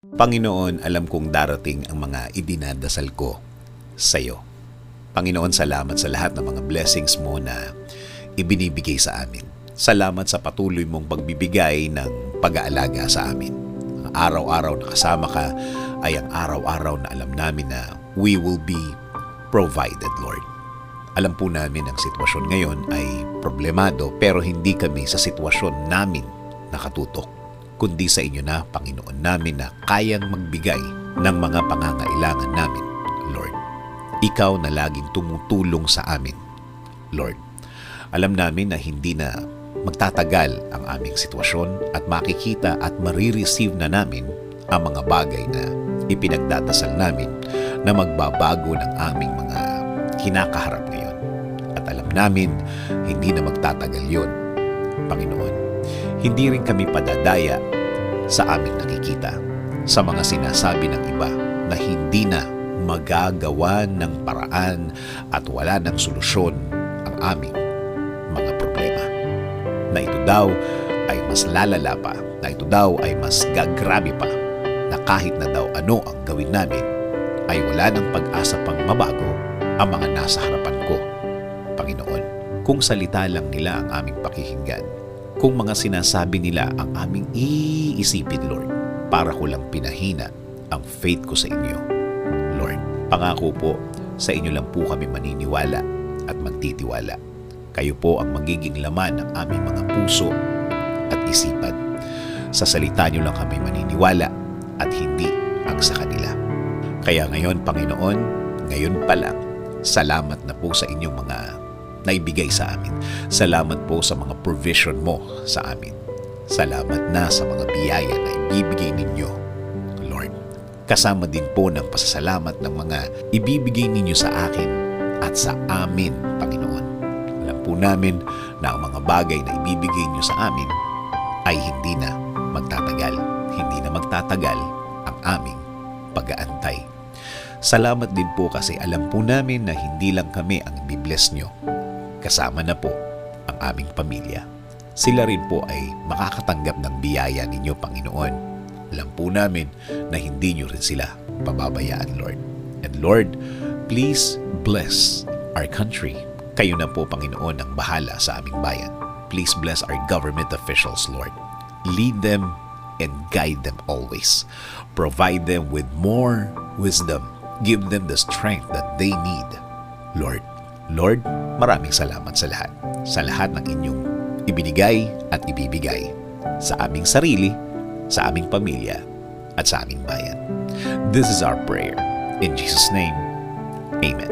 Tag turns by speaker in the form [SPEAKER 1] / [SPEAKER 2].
[SPEAKER 1] Panginoon, alam kong darating ang mga idinadasal ko sa iyo. Panginoon, salamat sa lahat ng mga blessings mo na ibinibigay sa amin. Salamat sa patuloy mong pagbibigay ng pag-aalaga sa amin. Ang araw-araw na kasama ka ay ang araw-araw na alam namin na we will be provided, Lord. Alam po namin ang sitwasyon ngayon ay problemado pero hindi kami sa sitwasyon namin nakatutok, kundi sa inyo na, Panginoon namin, na kayang magbigay ng mga pangangailangan namin, Lord. Ikaw na laging tumutulong sa amin, Lord. Alam namin na hindi na magtatagal ang aming sitwasyon at makikita at marireceive na namin ang mga bagay na ipinagdadasal namin na magbabago ng aming mga kinakaharap ngayon. At alam namin, hindi na magtatagal yon, Panginoon. Hindi rin kami padadaya sa aming nakikita, sa mga sinasabi ng iba na hindi na magagawa ng paraan at wala ng solusyon ang aming mga problema. Na ito daw ay mas lalala pa, na ito daw ay mas gagrabe pa, na kahit na daw ano ang gawin namin, ay wala ng pag-asa pang mabago ang mga nasa harapan ko. Panginoon, kung salita lang nila ang aming pakikinggan, kung mga sinasabi nila ang aming iisipin, Lord, para ko lang pinahina ang faith ko sa inyo. Lord, pangako po, sa inyo lang po kami maniniwala at magtitiwala. Kayo po ang magiging laman ng aming mga puso at isipan. Sa salita nyo lang kami maniniwala at hindi ang sa kanila. Kaya ngayon, Panginoon, ngayon pa lang, salamat na po sa inyong mga naibigay sa amin. Salamat po sa mga provision mo sa amin. Salamat na sa mga biyaya na ibibigay ninyo, Lord. Kasama din po ng pasasalamat ng mga ibibigay ninyo sa akin at sa amin, Panginoon. Alam po namin na ang mga bagay na ibibigay niyo sa amin ay hindi na magtatagal. Hindi na magtatagal ang aming pag-aantay. Salamat din po kasi alam po namin na hindi lang kami ang ibibless nyo. Kasama na po ang aming pamilya. Sila rin po ay makakatanggap ng biyaya ninyo, Panginoon. Alam po namin na hindi nyo rin sila pababayaan, Lord. And Lord, please bless our country. Kayo na po, Panginoon, ang bahala sa aming bayan. Please bless our government officials, Lord. Lead them and guide them always. Provide them with more wisdom. Give them the strength that they need, Lord. Lord, maraming salamat sa lahat. Sa lahat ng inyong ibinigay at ibibigay sa aming sarili, sa aming pamilya, at sa aming bayan. This is our prayer. In Jesus' name, Amen.